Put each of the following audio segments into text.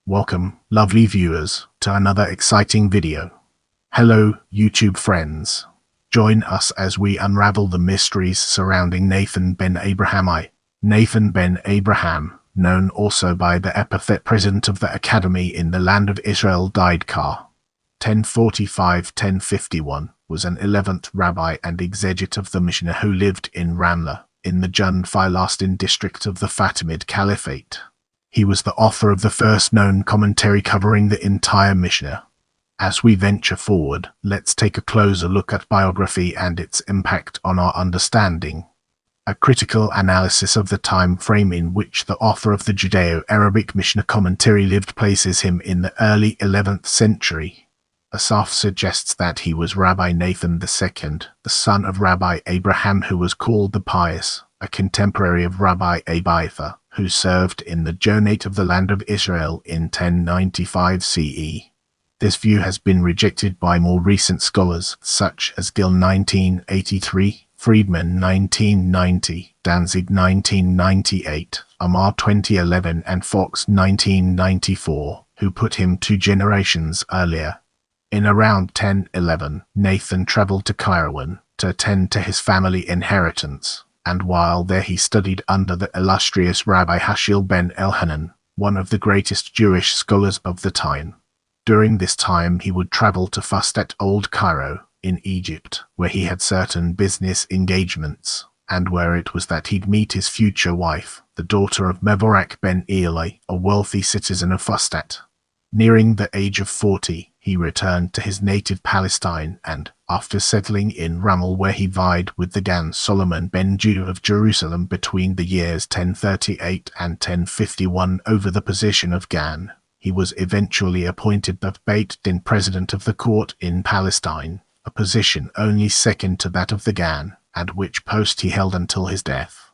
Welcome, lovely viewers, to another exciting video. Hello, YouTube friends. Join us as we unravel the mysteries surrounding Nathan ben Abraham. Nathan ben Abraham, known also by the epithet President of the Academy in the land of Israel, died ca. 1045-1051, was an 11th rabbi and exegete of the Mishnah who lived in Ramla, in the Jund Filastin district of the Fatimid Caliphate. He was the author of the first known commentary covering the entire Mishnah. As we venture forward, let's take a closer look at biography and its impact on our understanding. A critical analysis of the time frame in which the author of the Judeo-Arabic Mishnah commentary lived places him in the early 11th century. Asaph suggests that he was Rabbi Nathan II, the son of Rabbi Abraham, who was called the Pious, a contemporary of Rabbi Epithet, who served in the Jonate of the land of Israel in 1095 CE. This view has been rejected by more recent scholars, such as Gill 1983, Friedman 1990, Danzig 1998, Amar 2011 and Fox 1994, who put him 2 generations earlier. In around 1011, Nathan traveled to Kairouan to attend to his family inheritance, and while there he studied under the illustrious Rabbi Hashil ben Elhanan, one of the greatest Jewish scholars of the time. During this time he would travel to Fustat Old Cairo, in Egypt, where he had certain business engagements, and where it was that he'd meet his future wife, the daughter of Mevorak ben Eli, a wealthy citizen of Fustat. Nearing the age of 40, he returned to his native Palestine and, after settling in Ramla where he vied with the Gan Solomon ben Judah of Jerusalem between the years 1038 and 1051 over the position of Gan, he was eventually appointed the Beit Din president of the court in Palestine, a position only second to that of the Gan, and which post he held until his death.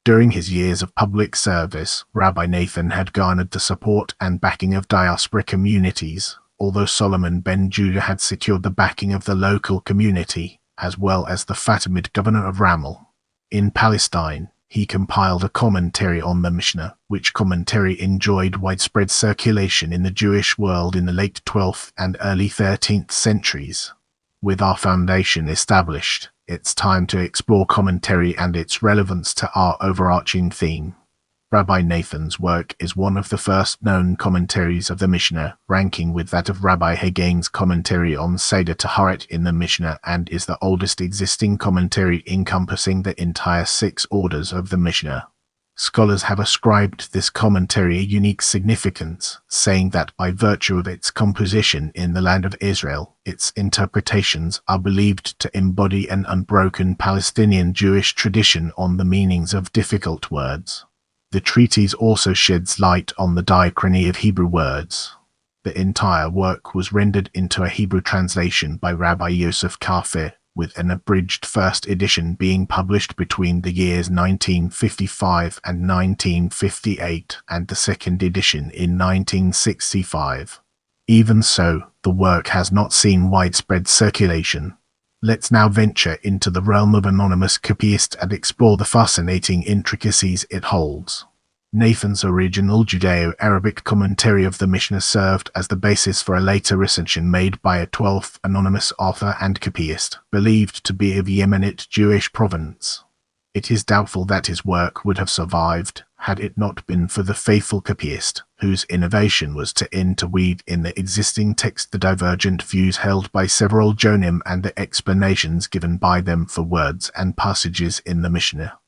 During his years of public service, Rabbi Nathan had garnered the support and backing of diaspora communities, although Solomon ben Judah had secured the backing of the local community, as well as the Fatimid governor of Ramla. In Palestine, he compiled a commentary on the Mishnah, which commentary enjoyed widespread circulation in the Jewish world in the late 12th and early 13th centuries. With our foundation established, it's time to explore commentary and its relevance to our overarching theme. Rabbi Nathan's work is one of the first known commentaries of the Mishnah, ranking with that of Rabbi Haggane's commentary on Seder Taharet in the Mishnah, and is the oldest existing commentary encompassing the entire 6 orders of the Mishnah. Scholars have ascribed this commentary a unique significance, saying that by virtue of its composition in the land of Israel, its interpretations are believed to embody an unbroken Palestinian Jewish tradition on the meanings of difficult words. The treatise also sheds light on the diachrony of Hebrew words. The entire work was rendered into a Hebrew translation by Rabbi Yosef Kafir, with an abridged first edition being published between the years 1955 and 1958, and the second edition in 1965. Even so, the work has not seen widespread circulation. Let's now venture into the realm of anonymous copyist and explore the fascinating intricacies it holds. Nathan's original Judeo-Arabic commentary of the Mishnah served as the basis for a later recension made by a 12th anonymous author and copyist, believed to be of Yemenite Jewish provenance. It is doubtful that his work would have survived, had it not been for the faithful copyist, whose innovation was to interweave in the existing text the divergent views held by several Jonim and the explanations given by them for words and passages in the Mishnah.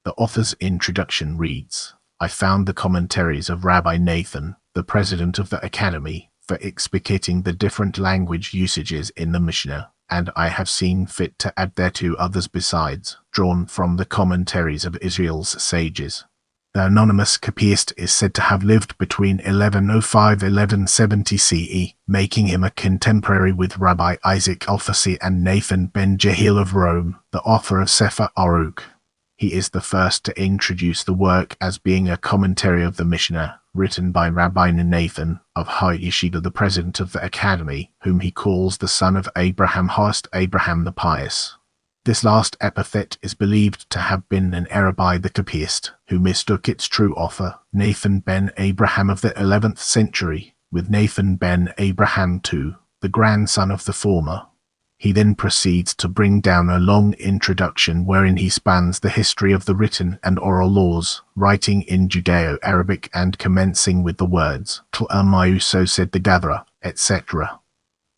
The author's introduction reads, "I found the commentaries of Rabbi Nathan, the president of the Academy, for explicating the different language usages in the Mishnah, and I have seen fit to add thereto others besides, drawn from the commentaries of Israel's sages." The anonymous copyist is said to have lived between 1105–1170 CE, making him a contemporary with Rabbi Isaac Alfasi and Nathan ben Jehiel of Rome, the author of Sefer Aruch. He is the first to introduce the work as being a commentary of the Mishnah, written by Rabbi Nathan of Har Yeshiva, the president of the Academy, whom he calls the son of Abraham Host Abraham the Pious. This last epithet is believed to have been an error by the copyist, who mistook its true author, Nathan ben Abraham of the 11th century, with Nathan ben Abraham too, the grandson of the former. He then proceeds to bring down a long introduction wherein he spans the history of the written and oral laws, writing in Judeo-Arabic and commencing with the words, so said the gatherer, etc.,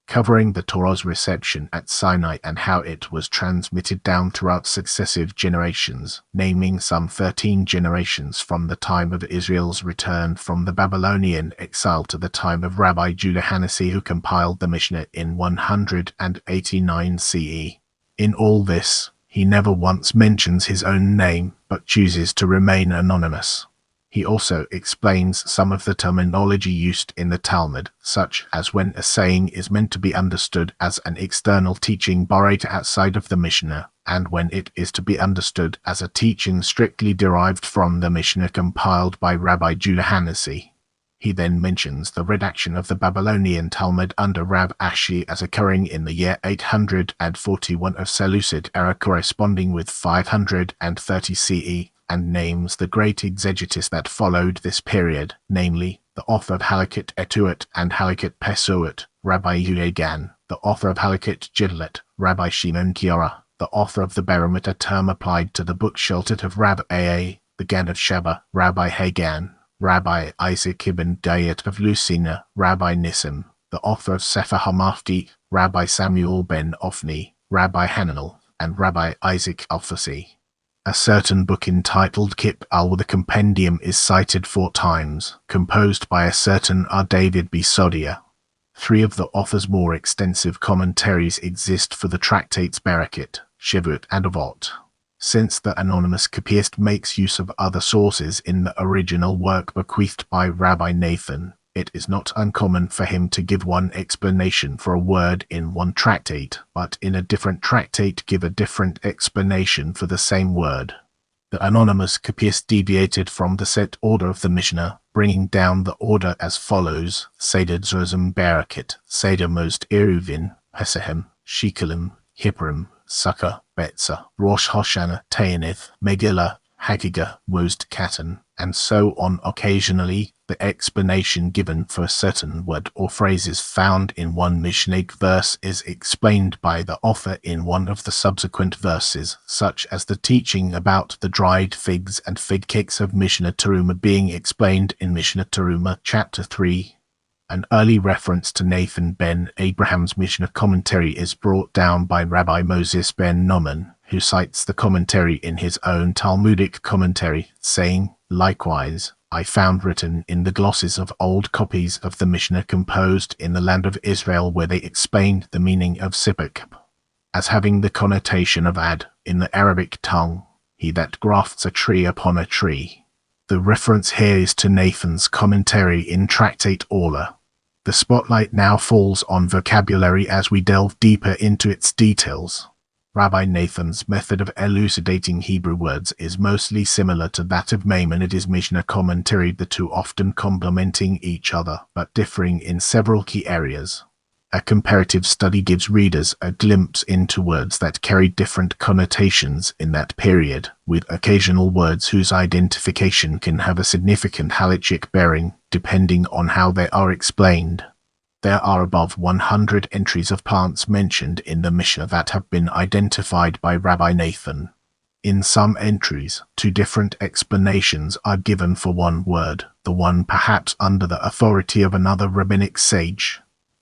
covering the Torah's reception at Sinai and how it was transmitted down throughout successive generations, naming some 13 generations from the time of Israel's return from the Babylonian exile to the time of Rabbi Judah Hanasi, who compiled the Mishnah in 189 CE. In all this, he never once mentions his own name, but chooses to remain anonymous. He also explains some of the terminology used in the Talmud, such as when a saying is meant to be understood as an external teaching borrowed outside of the Mishnah, and when it is to be understood as a teaching strictly derived from the Mishnah compiled by Rabbi Judah Hanasi. He then mentions the redaction of the Babylonian Talmud under Rab Ashi as occurring in the year 841 of Seleucid era, corresponding with 530 CE, and names the great exegetes that followed this period, namely, the author of Halakot Etuat and Halakot Pesuat, Rabbi Yehuda, the author of Halakot Gidlet, Rabbi Shimon Kiora, the author of the Barometer, term applied to the book Sheltet of Rabbi Aa, the Gan of Sheba, Rabbi Hagan, Rabbi Isaac ibn Dayat of Lucina, Rabbi Nissim, the author of Sefer HaMafti, Rabbi Samuel ben Ophni, Rabbi Hananel, and Rabbi Isaac Alfasi. A certain book entitled Kip al the Compendium is cited 4 times, composed by a certain R. David B. Sodia. 3 of the author's more extensive commentaries exist for the tractates Berekit, Shivut, and Avot. Since the anonymous copyist makes use of other sources in the original work bequeathed by Rabbi Nathan, it is not uncommon for him to give one explanation for a word in one tractate, but in a different tractate give a different explanation for the same word. The anonymous copyist deviated from the set order of the Mishnah, bringing down the order as follows: Seder Zuzim Berekit, Seder Most Eruvin, Pesachim, Shekalim, Hiprim, Sukkah, Betzah, Rosh Hashanah, Ta'anith, Megillah, Hagigah, Most Katan, and so on. Occasionally, the explanation given for a certain word or phrase found in one Mishnaic verse is explained by the author in one of the subsequent verses, such as the teaching about the dried figs and fig cakes of Mishnah Teruma being explained in Mishnah Teruma chapter 3. An early reference to Nathan ben Abraham's Mishnah commentary is brought down by Rabbi Moses ben Noman, who cites the commentary in his own Talmudic commentary, saying, "Likewise, I found written in the glosses of old copies of the Mishnah composed in the land of Israel where they explained the meaning of sipuk as having the connotation of ad in the Arabic tongue, he that grafts a tree upon a tree." The reference here is to Nathan's commentary in Tractate Orla. The spotlight now falls on vocabulary as we delve deeper into its details. Rabbi Nathan's method of elucidating Hebrew words is mostly similar to that of Maimonides' Mishnah commentary, the two often complementing each other, but differing in several key areas. A comparative study gives readers a glimpse into words that carried different connotations in that period, with occasional words whose identification can have a significant halachic bearing, depending on how they are explained. There are above 100 entries of plants mentioned in the Mishnah that have been identified by Rabbi Nathan. In some entries, 2 different explanations are given for one word, the one perhaps under the authority of another rabbinic sage.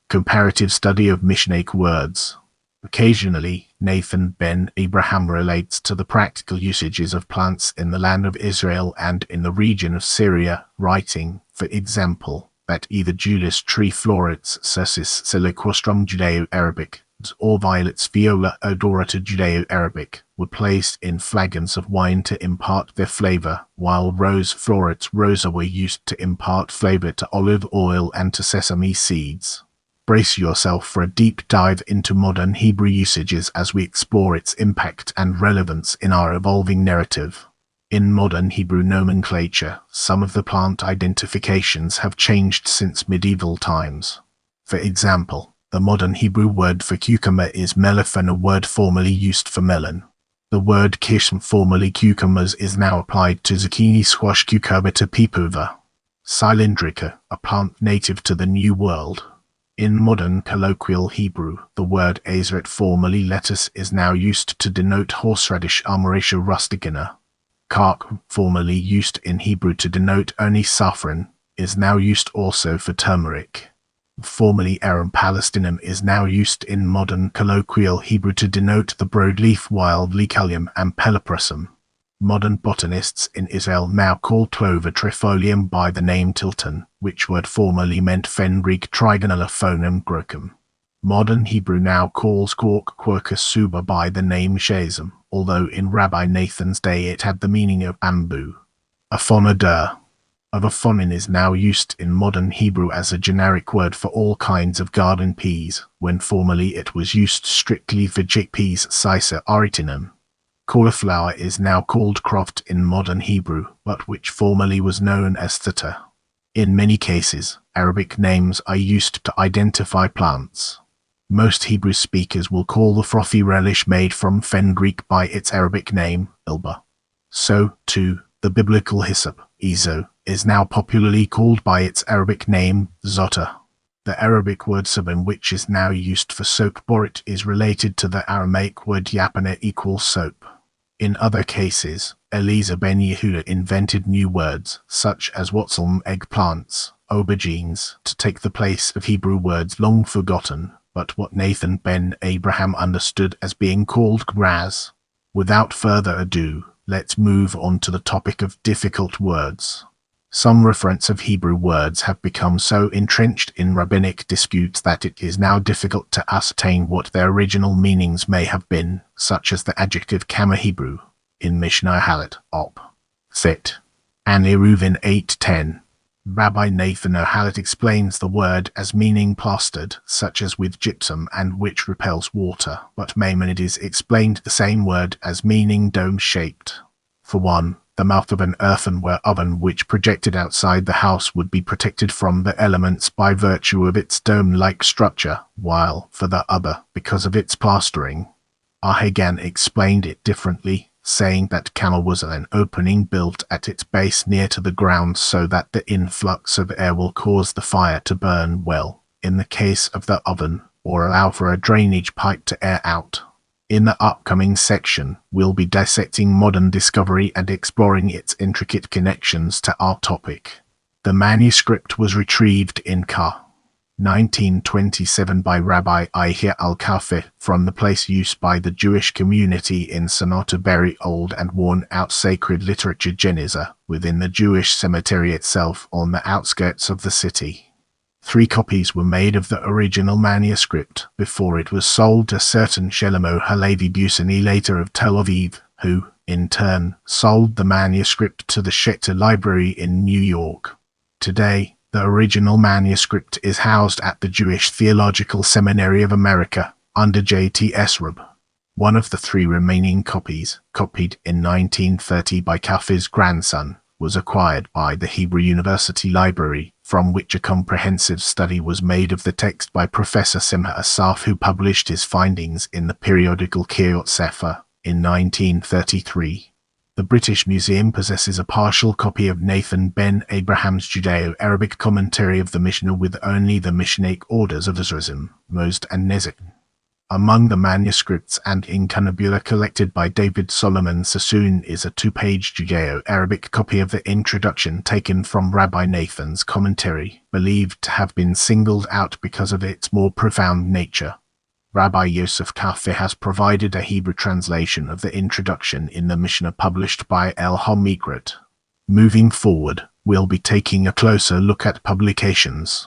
Comparative study of Mishnaic words. Occasionally, Nathan ben Abraham relates to the practical usages of plants in the land of Israel and in the region of Syria, writing, for example, that either Julius tree florets Cercis siliquostrum Judeo-Arabic or violets Viola odorata Judeo-Arabic were placed in flagons of wine to impart their flavor, while rose florets Rosa were used to impart flavor to olive oil and to sesame seeds. Brace yourself for a deep dive into modern Hebrew usages as we explore its impact and relevance in our evolving narrative. In modern Hebrew nomenclature, some of the plant identifications have changed since medieval times. For example, the modern Hebrew word for cucumber is melophen, a word formerly used for melon. The word kish, formerly cucumbers, is now applied to zucchini, squash, cucurbita, pipuva. Cylindrica, a plant native to the New World. In modern colloquial Hebrew, the word exegete, formerly lettuce, is now used to denote horseradish Amoracia rusticana. Kark, formerly used in Hebrew to denote only saffron, is now used also for turmeric. Formerly arum palestinum is now used in modern colloquial Hebrew to denote the broadleaf wild licalium and peliprosum. Modern botanists in Israel now call clover trifolium by the name tilton, which word formerly meant fenric trigonalophonum grochum. Modern Hebrew now calls cork quercus suba by the name shazam, although in Rabbi Nathan's day it had the meaning of bamboo. Aphonodeur of aphonin is now used in modern Hebrew as a generic word for all kinds of garden peas, when formerly it was used strictly for chickpeas Cicer aritinum. Cauliflower is now called croft in modern Hebrew, but which formerly was known as theta. In many cases, Arabic names are used to identify plants. Most Hebrew speakers will call the frothy relish made from fenugreek by its Arabic name, ilba. So, too, the biblical hyssop, ezo, is now popularly called by its Arabic name, zota. The Arabic word sabin, which is now used for soap borit, is related to the Aramaic word yapana equals soap. In other cases, Eliezer ben Yehuda invented new words, such as watzelm eggplants, aubergines, to take the place of Hebrew words long forgotten, but what Nathan ben Abraham understood as being called graz. Without further ado, let's move on to the topic of difficult words. Some reference of Hebrew words have become so entrenched in rabbinic disputes that it is now difficult to ascertain what their original meanings may have been, such as the adjective kama Hebrew, in Mishnah Halat, op. Thet. And Eruvin 8:10. Rabbi Nathan O'Hallet explains the word as meaning plastered, such as with gypsum, and which repels water, but Maimonides explained the same word as meaning dome-shaped. For one, the mouth of an earthenware oven which projected outside the house would be protected from the elements by virtue of its dome-like structure, while, for the other, because of its plastering. Ahagan explained it differently, saying that camel was an opening built at its base near to the ground so that the influx of air will cause the fire to burn well, in the case of the oven, or allow for a drainage pipe to air out. In the upcoming section, we'll be dissecting modern discovery and exploring its intricate connections to our topic. The manuscript was retrieved in Ca. 1927 by Rabbi Ihya al-Kafi from the place used by the Jewish community in Sanaa to bury old and worn-out sacred literature Geniza within the Jewish cemetery itself on the outskirts of the city. 3 copies were made of the original manuscript before it was sold to certain Shlomo Halevi Busani, later of Tel Aviv, who, in turn, sold the manuscript to the Schechter Library in New York. Today, the original manuscript is housed at the Jewish Theological Seminary of America, under J.T. Esrub. One of the 3 remaining copies, copied in 1930 by Kafi's grandson, was acquired by the Hebrew University Library, from which a comprehensive study was made of the text by Professor Simha Asaf, who published his findings in the periodical Kiryot Sefer in 1933. The British Museum possesses a partial copy of Nathan ben Abraham's Judeo-Arabic commentary of the Mishnah with only the Mishnaic orders of Israelism, Most and Nezek. Among the manuscripts and incunabula collected by David Solomon Sassoon is a 2-page Judeo-Arabic copy of the introduction taken from Rabbi Nathan's commentary, believed to have been singled out because of its more profound nature. Rabbi Yosef Kafi has provided a Hebrew translation of the introduction in the Mishnah published by El HaMikrat. Moving forward, we'll be taking a closer look at publications.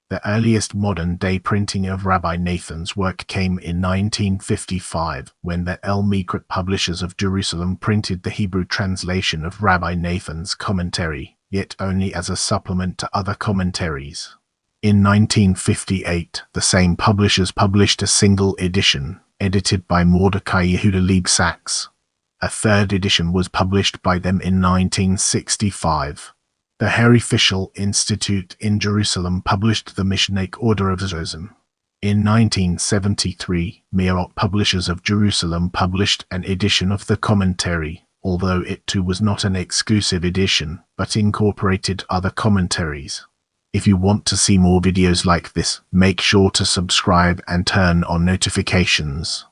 The earliest modern-day printing of Rabbi Nathan's work came in 1955, when the El Mikrat publishers of Jerusalem printed the Hebrew translation of Rabbi Nathan's commentary, yet only as a supplement to other commentaries. In 1958, the same publishers published a single edition, edited by Mordecai Yehuda Leib Sachs. A 3rd edition was published by them in 1965. The Harry Fischel Institute in Jerusalem published the Mishnaic Order of Israelism. In 1973, Meorot Publishers of Jerusalem published an edition of the commentary, although it too was not an exclusive edition, but incorporated other commentaries. If you want to see more videos like this, make sure to subscribe and turn on notifications.